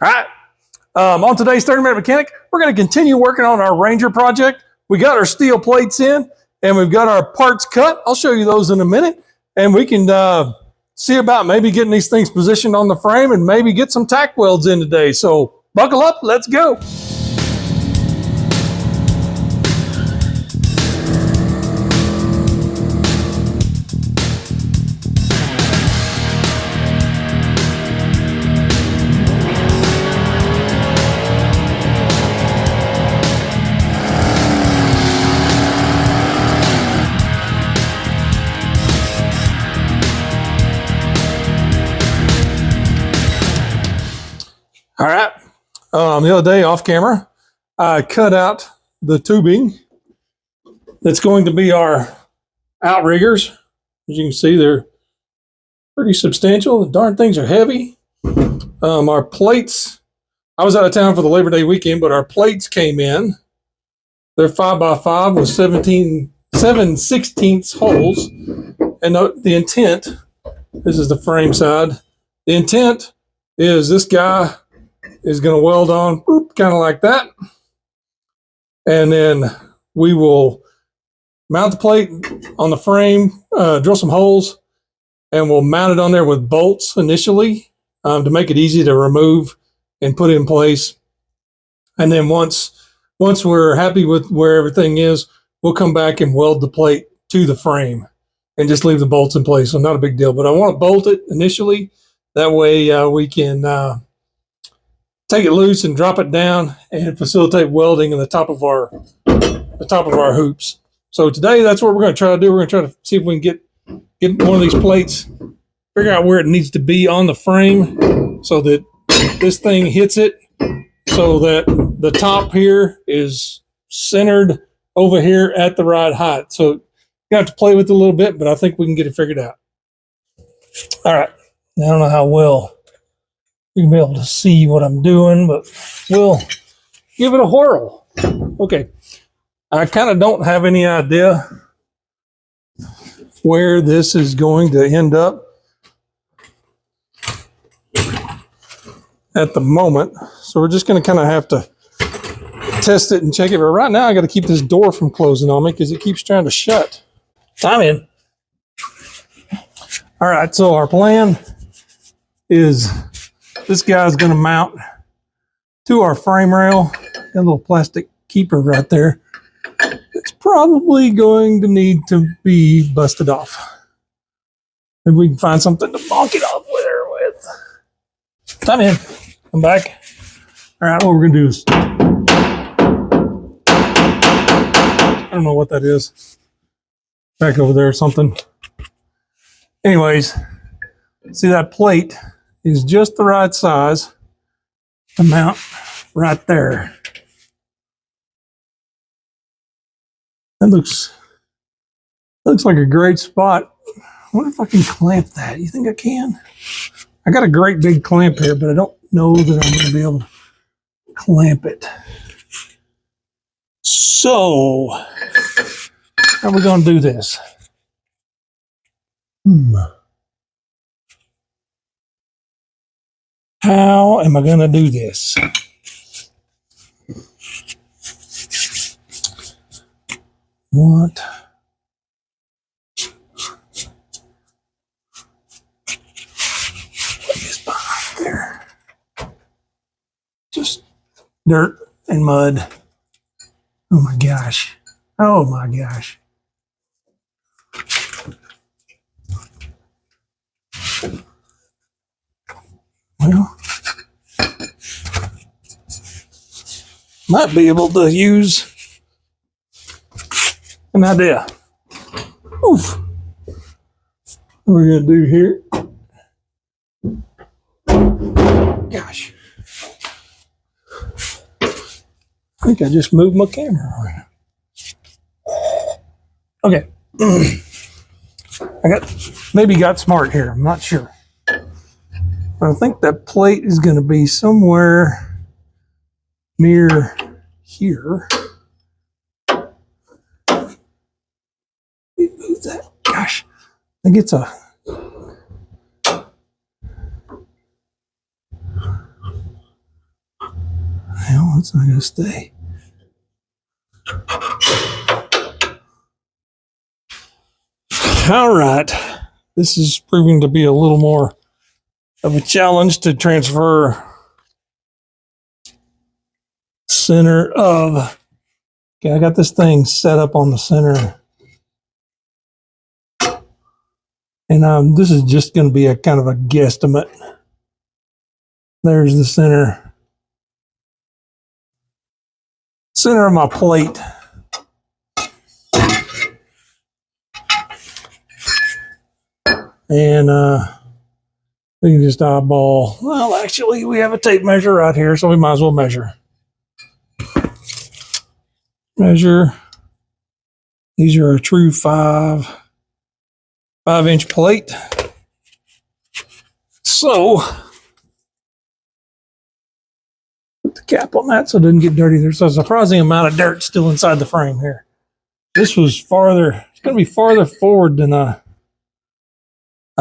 All right. On today's 30-minute mechanic, we're going to continue working on our Ranger project. We got our steel plates in, and we've got our parts cut. I'll show you those in a minute, and we can see about maybe getting these things positioned on the frame and maybe get some tack welds in today. So buckle up, let's go. All right, the other day off camera, I cut out the tubing that's going to be our outriggers. As you can see, they're pretty substantial. The darn things are heavy. Our plates, I was out of town for the Labor Day weekend, but our plates came in. They're 5x5 with 7/16 holes. And the intent, this is the frame side, the intent is this guy is going to weld on kind of like that, and then we will mount the plate on the frame, drill some holes, and we'll mount it on there with bolts initially to make it easy to remove and put in place. And then once we're happy with where everything is, we'll come back and weld the plate to the frame and just leave the bolts in place. So not a big deal, but I want to bolt it initially. That way we can take it loose and drop it down and facilitate welding in the top of our hoops. So today, that's what we're going to try to do. We're going to try to see if we can get one of these plates, figure out where it needs to be on the frame so that this thing hits it, so that the top here is centered over here at the right height. So you have to play with it a little bit, but I think we can get it figured out. All right. I don't know how well you can be able to see what I'm doing, but we'll give it a whirl. Okay. I kind of don't have any idea where this is going to end up at the moment. So we're just going to kind of have to test it and check it. But right now I got to keep this door from closing on me because it keeps trying to shut. I'm in. All right. So our plan is this guy's going to mount to our frame rail. Got a little plastic keeper right there. It's probably going to need to be busted off. Maybe we can find something to bonk it off with. I'm in. I'm back. All right, what we're going to do is, I don't know what that is. Back over there or something. Anyways, see that plate is just the right size to mount right there. That looks like a great spot. I wonder if I can clamp that. You think I can? I got a great big clamp here, but I don't know that I'm going to be able to clamp it. So, how are we going to do this? How am I going to do this? What? What is behind there? Just dirt and mud. Oh my gosh. Oh my gosh. Well, might be able to use an idea. Oof. What we're going to do here. Gosh. I think I just moved my camera around. Okay. I maybe got smart here. I'm not sure. But I think that plate is going to be somewhere near here. Move that. Gosh, I think it's a it's not going to stay. All right. This is proving to be a little more of a challenge to transfer center of. Okay, I got this thing set up on the center. And this is just going to be a kind of a guesstimate. There's the center of my plate. And we can just eyeball. Well, actually, we have a tape measure right here, so we might as well measure. Measure. These are a true 5-inch plate. So put the cap on that so it doesn't get dirty. There's a surprising amount of dirt still inside the frame here. This was farther. It's going to be farther forward than I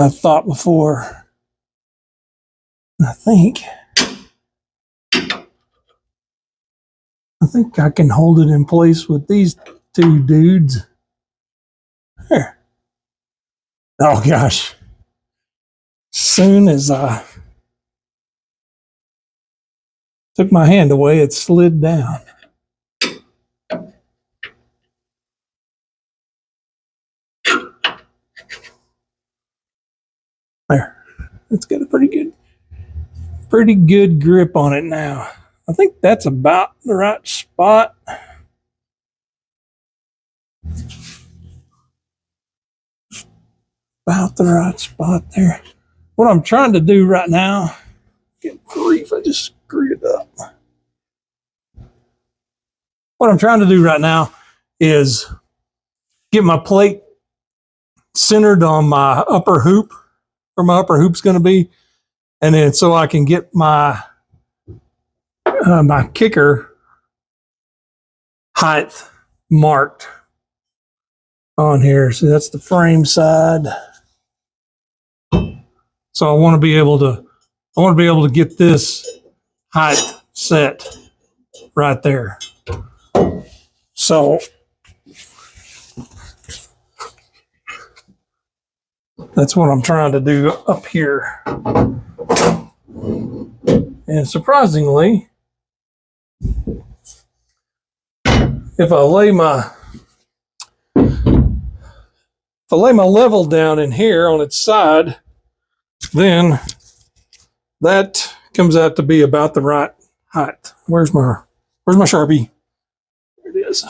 thought before. I think I can hold it in place with these two dudes. Here. Oh gosh. Soon as I took my hand away, it slid down. There. It's got a pretty good grip on it now. I think that's about the right spot. About the right spot there. What I'm trying to do right now, get grief, I just screwed it up. What I'm trying to do right now is get my plate centered on my upper hoop, where my upper hoop's going to be, and then so I can get my my kicker height marked on here. So that's the frame side. So I want to be able to get this height set right there. So that's what I'm trying to do up here. And surprisingly, if I lay my level down in here on its side, then that comes out to be about the right height. Where's my Sharpie? There it is.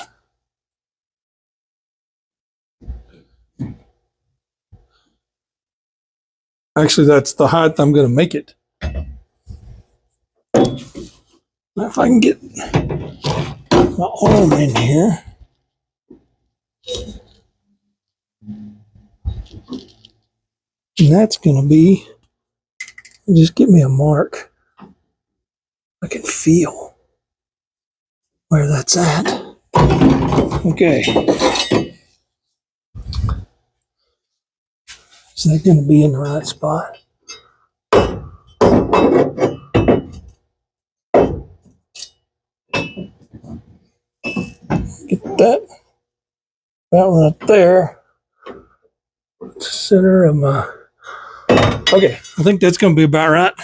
Actually, that's the height I'm going to make it. Now, if I can get my arm in here. And that's going to be, just give me a mark. I can feel where that's at. Okay. Is that going to be in the right spot? Get that about right there. Center of my... Okay, I think that's going to be about right.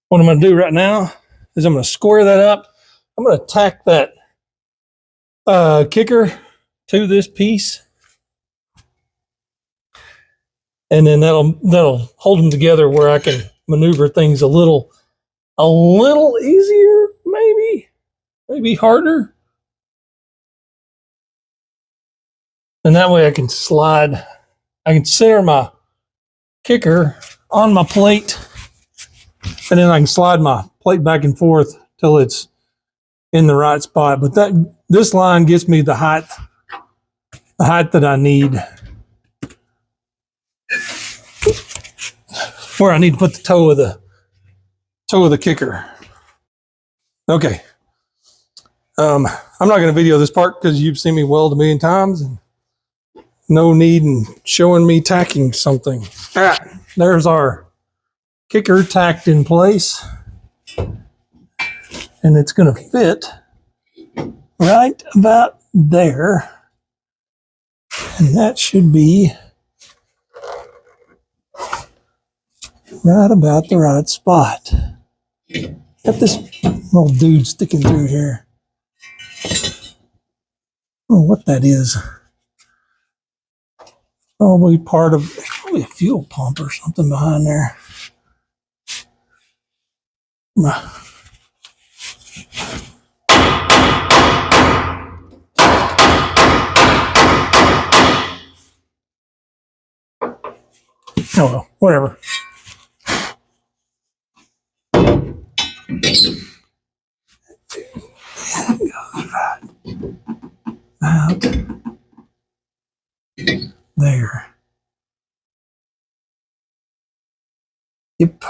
What I'm going to do right now is I'm going to square that up. I'm going to tack that kicker to this piece, and then that'll hold them together where I can maneuver things a little easier, maybe harder. And that way I can center my kicker on my plate, and then I can slide my plate back and forth till it's in the right spot. But this line gets me the height that I need, where I need to put the toe of the kicker. Okay. I'm not going to video this part because you've seen me weld a million times, and no need in showing me tacking something. All right, there's our kicker tacked in place. and it's going to fit right about there, and that should be right about the right spot. Got this little dude sticking through here. I don't know what that is. Probably part of, probably a fuel pump or something behind there. Oh well, whatever. Out there. Yep.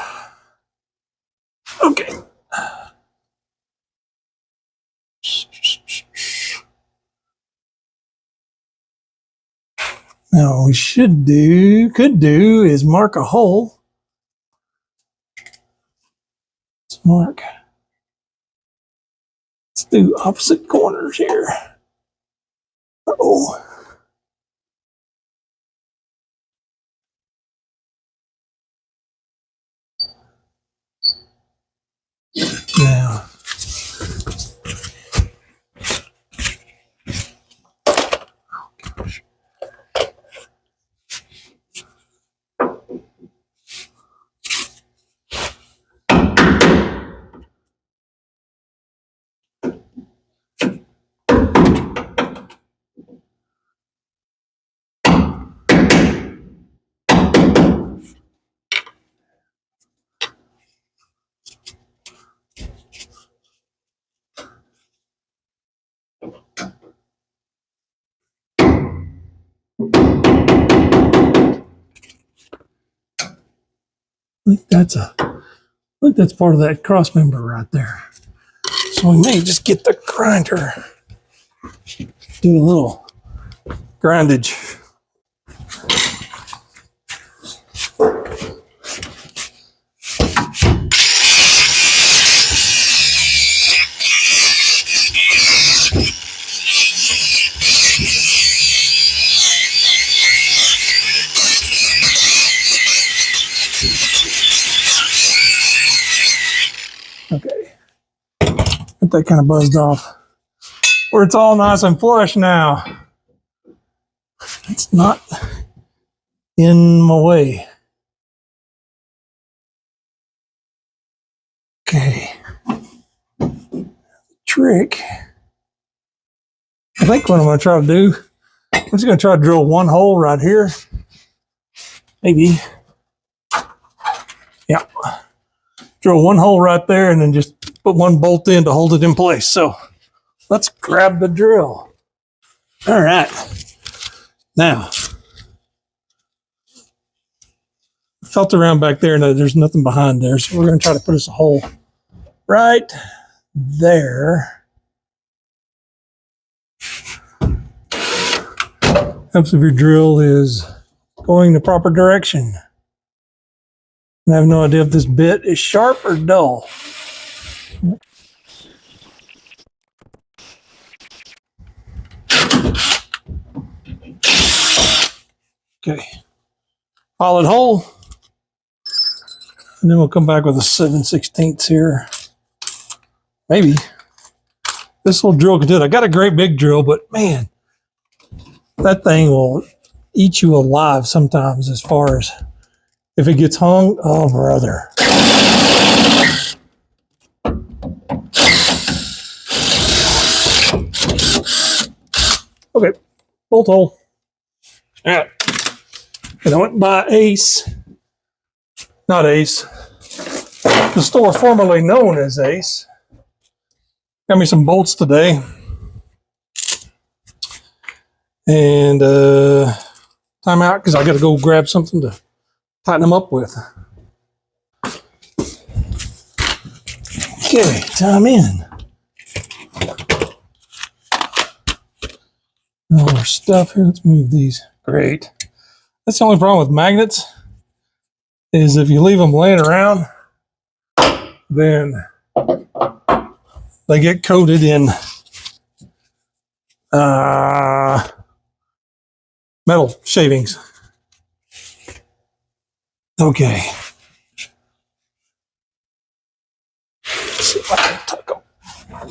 Okay. Now what we could do is mark a hole. Let's do opposite corners here. Uh-oh. Now, oh gosh. I think that's part of that cross member right there. So we may just get the grinder, do a little grindage. Okay, get that kind of buzzed off. Where it's all nice and flush now. It's not in my way. Okay. Trick. I think what I'm going to try to do, I'm just going to try to drill one hole right here. Maybe. Yeah. Drill one hole right there and then just put one bolt in to hold it in place. So let's grab the drill. All right. Now, I felt around back there and there's nothing behind there. So we're going to try to put us a hole right there. Helps if your drill is going the proper direction. I have no idea if this bit is sharp or dull. Okay, solid hole. And then we'll come back with a 7/16 here. Maybe. This little drill can do it. I got a great big drill, but man, that thing will eat you alive sometimes as far as if it gets hung. Oh, brother. Okay, bolt hole. All right. And I went by Ace. Not Ace. The store formerly known as Ace. Got me some bolts today. And time out because I got to go grab something to tighten them up with. Okay, time in. All our stuff here. Let's move these. Great. That's the only problem with magnets is if you leave them laying around, then they get coated in metal shavings. Okay. Let's see if I can tuck a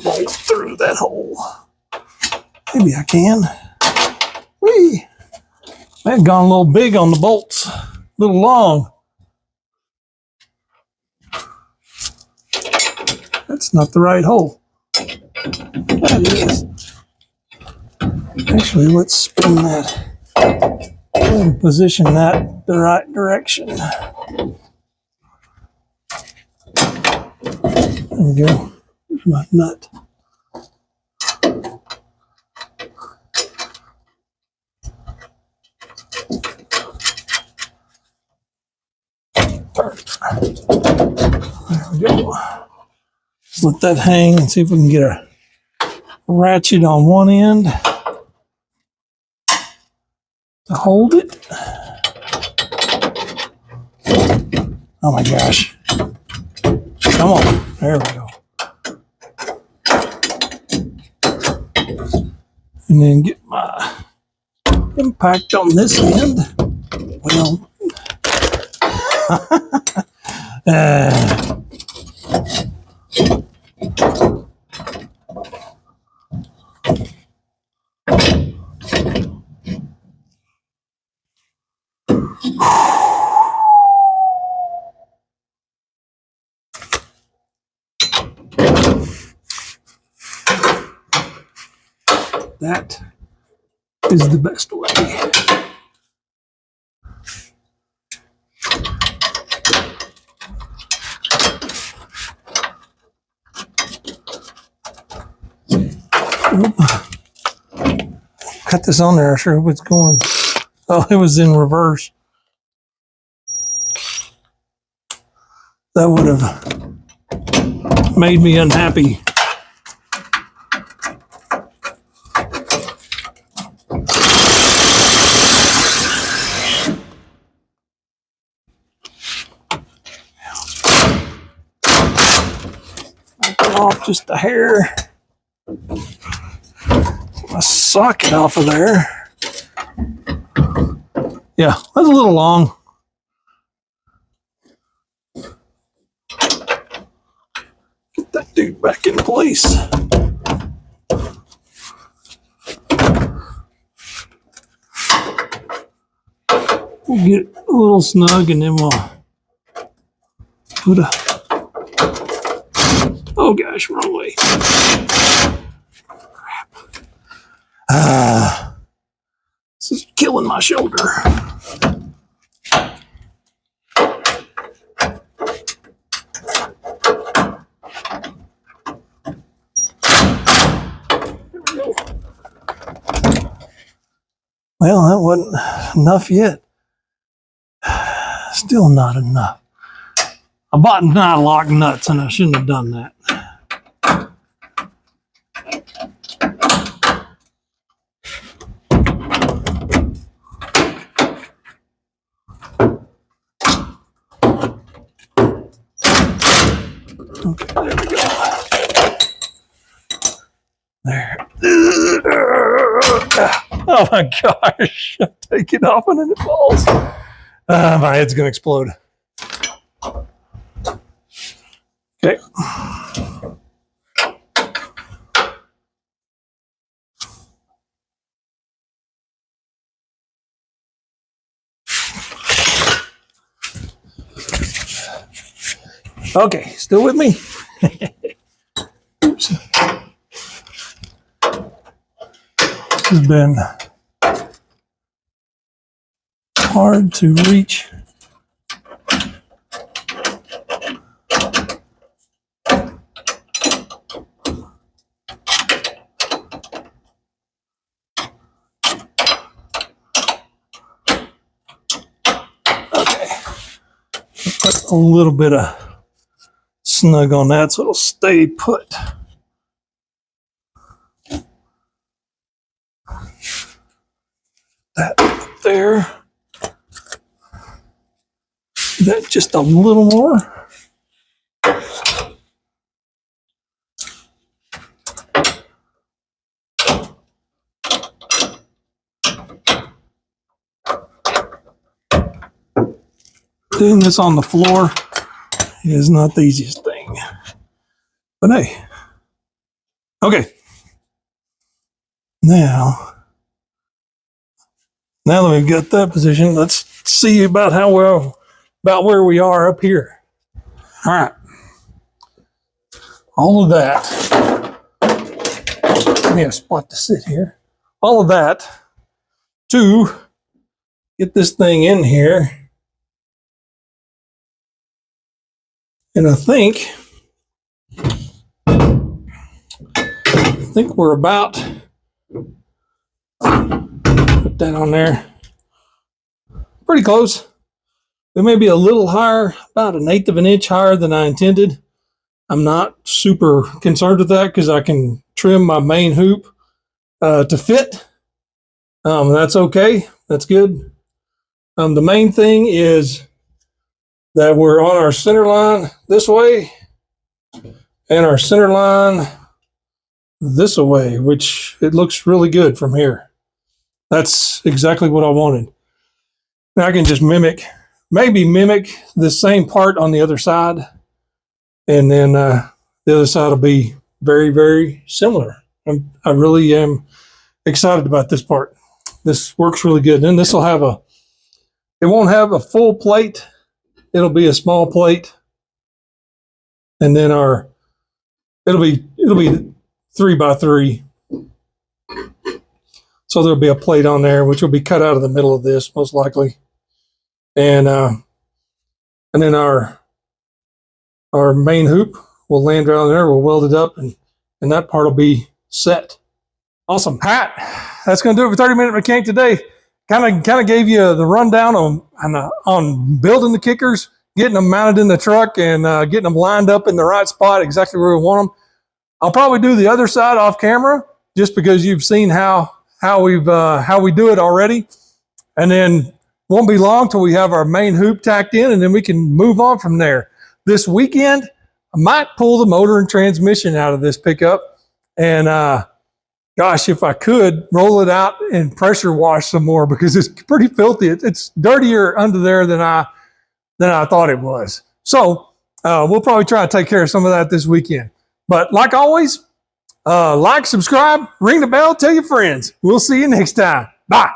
bolt through that hole. Maybe I can. Whee! I had gone a little big on the bolts, a little long. That's not the right hole. That is. Actually, let's spin that and position that the right direction. There we go. Here's my nut. Perfect. There we go. Let's let that hang and see if we can get a ratchet on one end to hold it. Oh my gosh. Come on. There we go. And then get my impact on this end. Well, that is the best way. Cut this on there. I sure hope it's going. Oh, it was in reverse. That would have made me unhappy. Off just a hair. My socket off of there. Yeah, that's a little long. Get that dude back in place. We'll get a little snug and then we'll put a... Oh gosh, wrong way. Crap. This is killing my shoulder. There we go. Well, that wasn't enough yet. Still not enough. I bought nine-lock nuts and I shouldn't have done that. Okay, there we go. There. Oh my gosh. Take it off and then it falls. My head's going to explode. Okay. Okay, still with me? Oops. This has been hard to reach. Okay. Put a little bit of snug on that so it'll stay put. That up there. That just a little more. Doing this on the floor is not the easiest thing. But hey. Okay. Now that we've got that position, let's see about where we are up here. All right. All of that. Give me a spot to sit here. All of that to get this thing in here. And I think we're about, put that on there, pretty close. We may be a little higher, about 1/8 of an inch higher than I intended. I'm not super concerned with that because I can trim my main hoop to fit. That's okay. That's good. The main thing is that we're on our center line this way and our center line this way, which it looks really good from here. That's exactly what I wanted. Now I can just maybe mimic the same part on the other side, and then the other side will be very, very similar. I really am excited about this part. This works really good. And then this will have it won't have a full plate. It'll be a small plate, and then it'll be 3x3. So there'll be a plate on there, which will be cut out of the middle of this most likely, and then our main hoop will land right on there. We'll weld it up, and that part will be set. Awesome. That's going to do it for 30-Minute Mechanic today. Kind of gave you the rundown on building the kickers, getting them mounted in the truck, and getting them lined up in the right spot, exactly where we want them. I'll probably do the other side off camera, just because you've seen how we do it already, and then won't be long till we have our main hoop tacked in, and then we can move on from there. This weekend, I might pull the motor and transmission out of this pickup, and gosh, if I could, roll it out and pressure wash some more, because it's pretty filthy. It's dirtier under there than I thought it was. So we'll probably try to take care of some of that this weekend. But like always, like, subscribe, ring the bell, tell your friends. We'll see you next time. Bye.